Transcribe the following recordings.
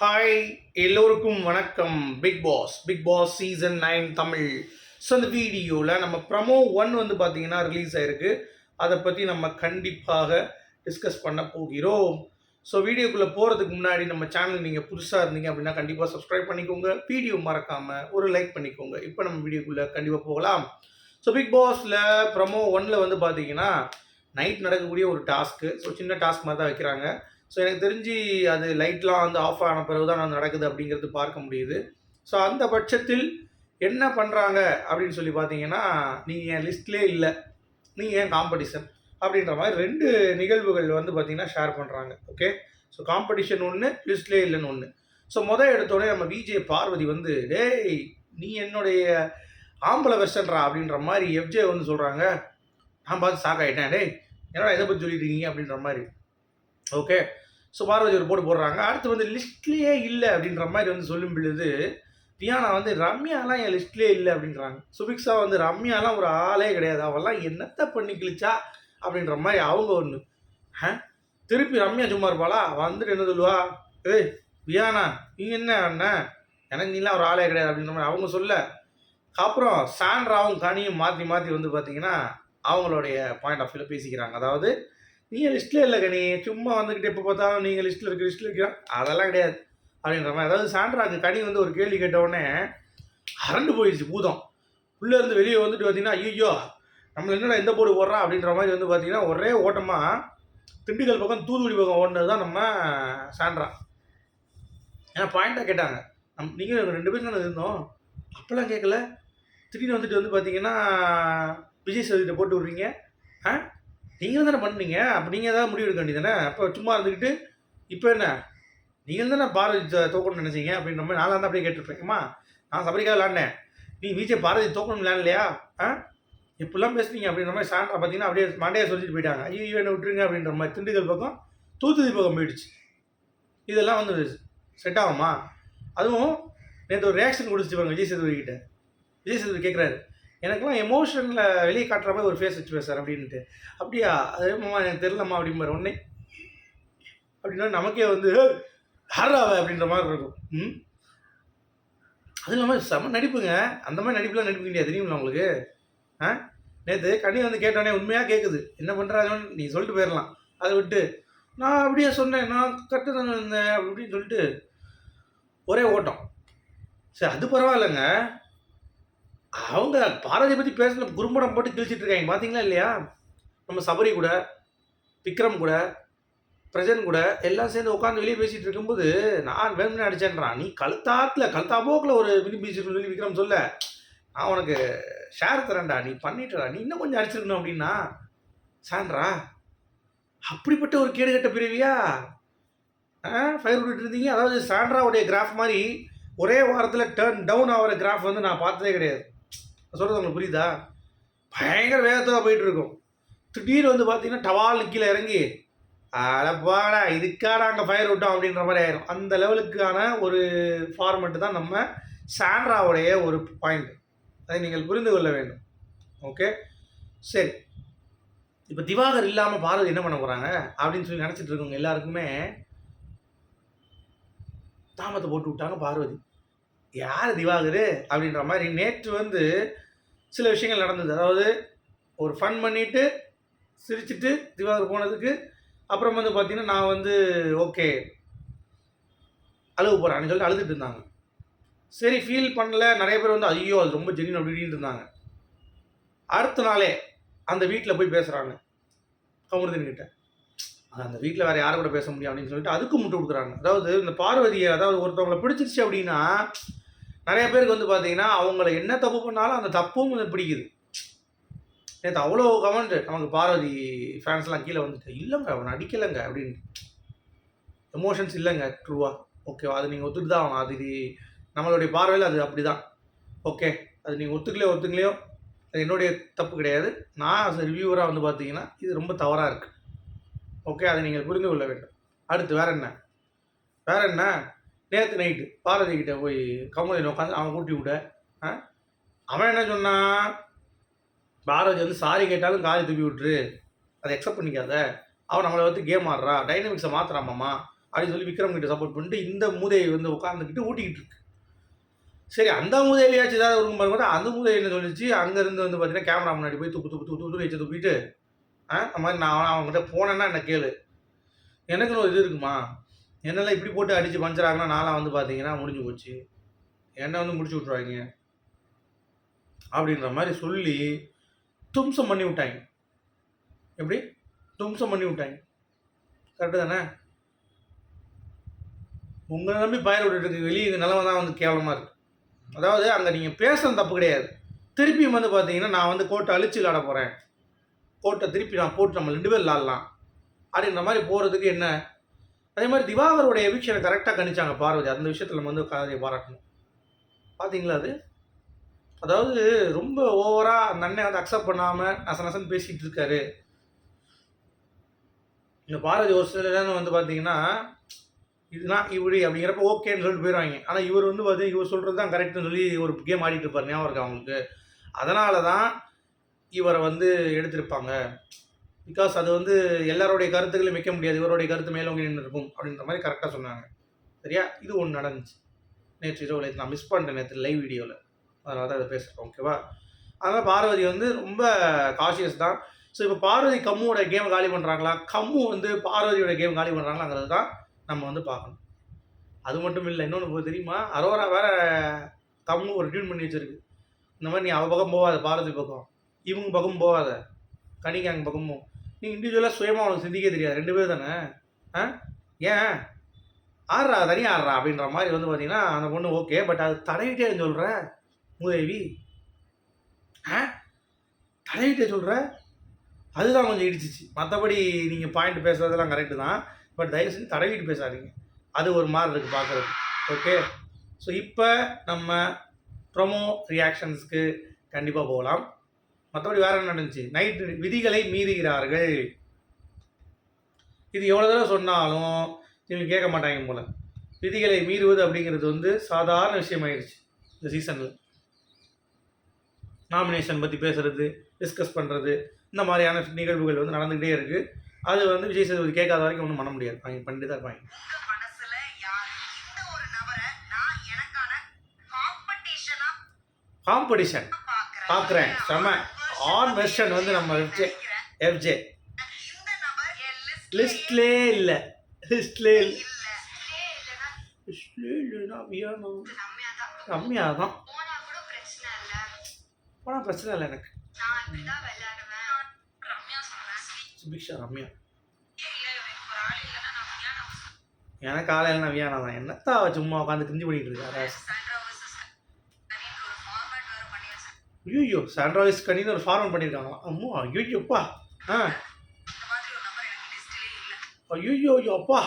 Hi, எல்லோருக்கும் வணக்கம். Bigg Boss season 9 Tamil. So அந்த வீடியோவில் நம்ம ப்ரமோ 1 வந்து பார்த்தீங்கன்னா ரிலீஸ் ஆயிருக்கு. அதை பற்றி நம்ம கண்டிப்பாக டிஸ்கஸ் பண்ண போகிறோம். ஸோ வீடியோக்குள்ளே போகிறதுக்கு முன்னாடி நம்ம சேனல் நீங்கள் புதுசாக இருந்தீங்க அப்படின்னா கண்டிப்பாக சப்ஸ்கிரைப் பண்ணிக்கோங்க. வீடியோ மறக்காமல் ஒரு லைக் பண்ணிக்கோங்க. இப்போ நம்ம வீடியோக்குள்ளே கண்டிப்பாக போகலாம். ஸோ பிக் பாஸில் ப்ரமோ 1 வந்து பார்த்தீங்கன்னா நைட் நடக்கக்கூடிய ஒரு டாஸ்க்கு. ஸோ சின்ன டாஸ்க் மாதிரி தான் வைக்கிறாங்க. ஸோ எனக்கு தெரிஞ்சு அது லைட்லாம் வந்து ஆஃப் ஆன பிறகு தான் நடக்குது அப்படிங்கிறது பார்க்க முடியுது. ஸோ அந்த பட்சத்தில் என்ன பண்ணுறாங்க அப்படின்னு சொல்லி பார்த்தீங்கன்னா, நீங்கள் என் லிஸ்ட்லேயே இல்லை, நீங்கள் ஏன் காம்படிஷன் அப்படின்ற மாதிரி 2 நிகழ்வுகள் வந்து பார்த்தீங்கன்னா ஷேர் பண்ணுறாங்க. ஓகே, ஸோ காம்படிஷன் ஒன்று, லிஸ்ட்லேயே இல்லைன்னு ஒன்று. ஸோ எடுத்தோடனே நம்ம விஜே பார்வதி வந்து, டேய் நீ என்னுடைய ஆம்பளை வெர்ஷன்ரா அப்படின்ற மாதிரி எஃப்ஜே வந்து சொல்கிறாங்க. நான் பார்த்து ஷாக் ஆகிட்டேன். டேய் என்னடா இதை பற்றி சொல்லிட்டு இருக்கீங்க அப்படின்ற மாதிரி. ஓகே, ஸோ பார்வதி ஒரு போடுறாங்க. அடுத்து வந்து லிஸ்ட்லேயே இல்லை அப்படின்ற மாதிரி வந்து சொல்லும் பொழுது தியானா வந்து ரம்யாலாம் என் லிஸ்ட்லேயே இல்லை அப்படின்றாங்க. சுபிக்ஷா வந்து ரம்யாலாம் ஒரு ஆளே கிடையாது, அவெல்லாம் என்னத்தை பண்ணி கிழிச்சா அப்படின்ற மாதிரி அவங்க ஒன்று. திருப்பி ரம்யா சும்மா இருப்பாளா? வந்துட்டு என்ன சொல்லுவா, ஏய் தியானா நீ என்ன அண்ணன், எனக்கு நீலாம் ஒரு ஆளே கிடையாது அப்படின்ற மாதிரி அவங்க சொல்ல. அப்புறம் சாண்ட்ராவும் கனியும் மாற்றி மாற்றி வந்து பார்த்தீங்கன்னா அவங்களுடைய பாயிண்ட் ஆஃப் வியூவில் பேசிக்கிறாங்க. அதாவது நீங்கள் லிஸ்ட்டில் இல்லை கனி, சும்மா வந்துக்கிட்டு எப்போ பார்த்தாலும் நீங்கள் லிஸ்ட்டில் இருக்கிற அதெல்லாம் கிடையாது அப்படின்ற மாதிரி. அதாவது சாண்ட்ராக்கு கனி வந்து ஒரு கேள்வி கேட்டவுடனே அரண்டு போயிடுச்சு பூதம். உள்ளே இருந்து வெளியே வந்துட்டு பார்த்தீங்கன்னா, ஐயோ நம்மளை என்னடா எந்த போர்டு போடுறா அப்படின்ற மாதிரி வந்து பார்த்தீங்கன்னா ஒரே ஓட்டமாக திண்டுக்கல் பக்கம் தூத்துக்குடி பக்கம் ஓடினது தான் நம்ம சாண்ட்ரா. ஏன்னா பாயிண்ட்டாக கேட்டாங்க, நீங்கள் 2 பேரும் தானே இருந்தோம், அப்போல்லாம் கேட்கல, திடீர்னு வந்துட்டு வந்து பார்த்தீங்கன்னா விஜய் சேதுகிட்ட போட்டு விட்றீங்க, நீங்கள் தானே பண்ணீங்க, அப்போ நீங்கள் ஏதாவது முடிவு எடுக்க வேண்டியதானே, அப்போ சும்மா இருந்துக்கிட்டு இப்போ என்ன நீங்கள் தானே பாரதி தோக்கணும்னு நினச்சிங்க அப்படின்ற மாதிரி நான் தான் அப்படியே கேட்டுருப்பேன்மா. நான் சபரிக்காக விளாண்டேன், நீ விஜய் பாரதி தோக்கணும் விளையாடலையா, இப்படிலாம் பேசுனீங்க அப்படின்ற மாதிரி சாண்ட்ரா பார்த்தீங்கன்னா அப்படியே மண்டையை சொல்லிட்டு போயிட்டாங்க. ஐயோ என்ன விட்டுருங்க அப்படின்ற மாதிரி திண்டுக்கல் பக்கம் தூத்துக்குடி பக்கம் போயிடுச்சு. இதெல்லாம் வந்து செட் ஆகுமா? அதுவும் நேற்று ஒரு ரியாக்ஷன் கொடுத்துச்சு பாருங்க விஜய் சேதுபதி கிட்ட. விஜய் சேதுபதி கேட்குறாரு, எனக்குலாம் எமோஷனில் வெளியே காட்டுற மாதிரி ஒரு ஃபேஸ் வச்சு பேசுகிறார் அப்படின்ட்டு. அப்படியா, அதேமாம்மா எனக்கு தெரிலம்மா அப்படிம்பார் ஒன்றே. அப்படின்னா நமக்கே வந்து ஹாராவை அப்படின்ற மாதிரி இருக்கும். அது இல்லாமல் செம நடிப்புங்க, அந்த மாதிரி நடிப்புலாம் நடிப்பு இல்லையா தெரியுங்களா உங்களுக்கு? நேற்று கனி வந்து கேட்டோடனே உண்மையாக கேட்குது, என்ன பண்ணுறாங்கன்னு நீ சொல்லிட்டு போயிடலாம், அதை விட்டு நான் அப்படியே சொன்னேன், நான் கரெக்டு தானே இருந்தேன் அப்படின்னு சொல்லிட்டு ஒரே ஓட்டம். சரி அது பரவாயில்லைங்க, அவங்க பாரதியை பற்றி பேசின குறும்படம் போட்டு கிழிச்சிட்டு இருக்காங்க பார்த்தீங்களா இல்லையா? நம்ம சபரி கூட, விக்ரம் கூட, பிரஜன் கூட எல்லாம் சேர்ந்து உட்காந்து வெளியே பேசிகிட்டு இருக்கும்போது நான் வேணும்னு அடிச்சேன்றான். நீ கழுத்தா போக்கில் ஒரு மினி பீச்சு சொல்லி விக்ரம் சொல்ல, நான் உனக்கு ஷேர் தரேன்டா, நீ பண்ணிட்டுடா, நீ இன்னும் கொஞ்சம் அடிச்சிருக்கணும் அப்படின்னா. சாண்ட்ரா அப்படிப்பட்ட ஒரு கேடுகட்ட பிரிவியா ஃபயர் விட்டுட்டு இருந்தீங்க. அதாவது சாண்ட்ராவுடைய கிராஃப் மாதிரி ஒரே வாரத்தில் டர்ன் டவுன் ஆகிற கிராஃப் வந்து நான் பார்த்ததே கிடையாது. சொல்கிறது உங்களுக்கு புரியுதா? பயங்கர வேகத்தில் போயிட்டு இருக்கும். திடீர்னு வந்து பார்த்தீங்கன்னா டவால் கீழே இறங்கி அடப்பாடா இதுக்காக அங்கே ஃபயர் விட்டோம் அப்படின்ற மாதிரி ஆயிரும். அந்த லெவலுக்கான ஒரு ஃபார்மெட்டு தான் நம்ம சாண்ட்ராவுடைய ஒரு பாயிண்ட். அதை நீங்கள் புரிந்து கொள்ள வேண்டும். ஓகே சரி, இப்போ திவாகர் இல்லாமல் பார்வதி என்ன பண்ண போகிறாங்க அப்படின்னு சொல்லி நினச்சிட்டு இருக்கவங்க எல்லாருக்குமே தாமத்தை போட்டு விட்டாங்க பார்வதி. யார் திவாகர் அப்படின்ற மாதிரி நேற்று வந்து சில விஷயங்கள் நடந்தது. அதாவது ஒரு ஃபன் பண்ணிவிட்டு சிரிச்சுட்டு திவாகர் போனதுக்கு அப்புறம் வந்து பார்த்தீங்கன்னா நான் வந்து ஓகே அழுக போகிறேன்னு சொல்லிட்டு அழுதுட்டு இருந்தாங்க. சரி ஃபீல் பண்ணல, நிறைய பேர் வந்து ஐயோ அது ரொம்ப ஜெனின் அப்படின்னு இருந்தாங்க. அடுத்த நாளே அந்த வீட்டில் போய் பேசுகிறாங்க கமருதீன்கிட்ட. அந்த வீட்டில் வேறு யாரை கூட பேச முடியும் அப்படின்னு சொல்லிட்டு அதுக்கு முட்டு கொடுக்குறாங்க. அதாவது இந்த பார்வதியை, அதாவது ஒருத்தவங்களை பிடிச்சிருச்சு அப்படின்னா நிறைய பேருக்கு வந்து பார்த்தீங்கன்னா அவங்கள என்ன தப்பு பண்ணாலும் அந்த தப்பும் வந்து பிடிக்குது. நேற்று அவ்வளோ கமெண்ட் நமக்கு பார்வதி ஃபேன்ஸ்லாம் கீழே வந்துட்டு, இல்லைங்க அவன் நடிக்கலைங்க அப்படின்னு, எமோஷன்ஸ் இல்லைங்க ட்ரூவாக. ஓகேவா, அது நீங்கள் ஒத்துட்டு தான் ஆகணும். அது நம்மளுடைய பார்வையில் அது அப்படி தான். ஓகே, அது நீங்கள் ஒத்துக்கலையோ அது என்னுடைய தப்பு கிடையாது. நான் as ரிவ்யூவராக வந்து பார்த்தீங்கன்னா இது ரொம்ப தவறாக இருக்குது. ஓகே, அதை நீங்கள் புரிந்து கொள்ள வேண்டும். அடுத்து வேறு என்ன நேற்று நைட்டு பார்வதி கிட்டே போய் கமலின் உட்காந்து அவன் கூட்டி விட, அவன் என்ன சொன்னான், பார்வதி வந்து சாரி கேட்டாலும் காரி தூக்கி விட்டுரு, அதை அக்செப்ட் பண்ணிக்காத, அவன் நம்மளை வந்து கேம் ஆடுறா, டைனமிக்ஸை மாற்றுறாமாம்மா அப்படின்னு சொல்லி விக்ரம் கிட்ட சப்போர்ட் பண்ணிட்டு இந்த மூதேவி வந்து உட்காந்துக்கிட்டு ஊட்டிக்கிட்டு இருக்கு. சரி அந்த மூதேவியாச்சும் ஏதாவது இருக்கும் பாருங்க, அந்த மூதேவி என்ன சொல்லிச்சு, அங்கேருந்து வந்து பார்த்தீங்கன்னா கேமரா முன்னாடி போய் துப்பு வச்சு துப்பிட்டு அந்த மாதிரி நான் அவங்ககிட்ட போனேன்னா என்ன கேளு, எனக்குன்னு ஒரு இது இருக்குமா, என்னெல்லாம் இப்படி போட்டு அடித்து பஞ்சராங்கன்னா நான்லாம் வந்து பார்த்தீங்கன்னா முடிஞ்சு போச்சு, என்னை வந்து முடிச்சு விட்ருவாங்க அப்படின்ற மாதிரி சொல்லி தும்சம் பண்ணி விட்டாங்க. எப்படி தும்சம் பண்ணி விட்டாங்க, கரெக்டு தானே? உங்களை நம்பி பயிர் விட்டுட்டு வெளியே நிலமை தான் வந்து கேவலமாக இருக்குது. அதாவது அங்கே நீங்கள் பேசுகிறது தப்பு கிடையாது, திருப்பியும் வந்து பார்த்தீங்கன்னா நான் வந்து கோர்ட்டை அழிச்சு விளாட போகிறேன், கோர்ட்டை திருப்பி நான் போட்டு நம்ம 2 பேர் விளாட்லாம் அப்படின்ற மாதிரி போகிறதுக்கு என்ன. அதே மாதிரி திவாகருடைய எவிக்ஷனை கரெக்டாக கணிச்சாங்க பார்வதி, அந்த விஷயத்தில் நம்ம வந்து கதையை பாராட்டணும். பார்த்தீங்களா அது? அதாவது ரொம்ப ஓவராக அந்த அண்ணன் வந்து அக்செப்ட் பண்ணாமல் நசன்னு பேசிகிட்டு இருக்காரு. இந்த பார்வதி ஒரு சில நேரம் வந்து பார்த்தீங்கன்னா இதுதான் இப்படி அப்படிங்கிறப்ப ஓகேன்னு சொல்லிட்டு போயிடுவாங்க. ஆனால் இவர் வந்து பார்த்தீங்கன்னா இவர் சொல்கிறது தான் கரெக்டுன்னு சொல்லி ஒரு கேம் ஆடிட்டு இருப்பார், ஞாபகம் இருக்கா அவங்களுக்கு? அதனால தான் இவரை வந்து எடுத்திருப்பாங்க. பிகாஸ் அது வந்து எல்லாருடைய கருத்துக்களையும் வைக்க முடியாது, இவருடைய கருத்து மேலோங்கி நின்று இருக்கும் அப்படின்ற மாதிரி கரெக்டாக சொன்னாங்க. சரியா? இது ஒன்று நடந்துச்சு நேற்று இரவு. நான் மிஸ் பண்ணிட்டேன் நேற்று லைவ் வீடியோவில், அதனால தான் அதை பேசுகிறேன். ஓகேவா? அதனால் பார்வதி வந்து ரொம்ப காஷியஸ் தான். ஸோ இப்போ பார்வதி கம்முவோட கேம் காலி பண்ணுறாங்களா, கம்மு வந்து பார்வதியோட கேம் காலி பண்ணுறாங்களாங்கிறது தான் நம்ம வந்து பார்க்கணும். அது மட்டும் இல்லை, இன்னொன்று தெரியுமா, அரோரா வேற கம்மு ஒரு டியூன் பண்ணி வச்சிருக்கு. இந்த மாதிரி நீ அவ பக்கம் போகாத, பார்வதி பக்கம், இவங்க பக்கம் போகாத, கனிக்காங்க பக்கமும், நீ இண்டிவிஜுவலாக சுயமாக அவனுக்கு சிந்திக்க தெரியாது, 2 பேர் தானே, ஏன் ஆடுறா தனியாக ஆடுறா அப்படின்ற மாதிரி வந்து பார்த்தீங்கன்னா அந்த பொண்ணு ஓகே. பட் அது தடவிட்டே சொல்கிற மூதேவி, தடவிட்டே சொல்கிற, அதுதான் கொஞ்சம் இடிச்சிச்சு. மற்றபடி நீங்கள் பாயிண்ட் பேசுகிறதெல்லாம் கரெக்டு தான், பட் தயவு செஞ்சு தடவிட்டு பேசாதீங்க, அது ஒரு மாதிரி இருக்குது பார்க்குறது. ஓகே, ஸோ இப்போ நம்ம ப்ரொமோ ரியாக்ஷன்ஸ்க்கு கண்டிப்பாக போகலாம். மற்றபடி வேறு என்ன நடந்துச்சு? நைட்டு விதிகளை மீறுகிறார்கள், இது எவ்வளோ தடவை சொன்னாலும் இவங்க கேட்க மாட்டாங்க போல். விதிகளை மீறுவது அப்படிங்கிறது வந்து சாதாரண விஷயமாயிடுச்சு இந்த சீசனில். நாமினேஷன் பற்றி பேசுகிறது, டிஸ்கஸ் பண்ணுறது, இந்த மாதிரியான நிகழ்வுகள் வந்து நடந்துகிட்டே இருக்குது. அது வந்து விஜய் சேதுபதி கேட்காத வரைக்கும் ஒன்றும் பண்ண முடியாது, அவங்க பண்ணிட்டு தான் இருப்பாங்க. காம்படிஷன் பார்க்குறேன், செம ஆன் வெர்ஷன் வந்து நம்ம எஃப்ஜே லிஸ்ட்லே இல்லை, லிஸ்ட்லே இல்லைன்னா ரம்யா தான் போனால் பிரச்சனை இல்லை எனக்கு. சுபிக்ஷா ரம்யா எனக்கு காலையில் நான் வியானா தான், என்னத்தா சும்மா உட்காந்து கிரிஞ்சு பண்ணிட்டு இருக்காரு. ஐயோ சாண்ட்ராய்ஸ் கனின்னு ஒரு ஃபார்வர்ட் பண்ணியிருக்காங்களா? அம்மா ஐயோப்பா, ஐயோ அப்பா,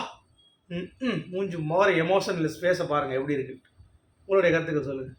மூஞ்சி மோர எமோஷன்லெஸ் ஃபேஸை பாருங்கள் எப்படி இருக்குது. உங்களுடைய கருத்துக்கள் சொல்லுங்கள்.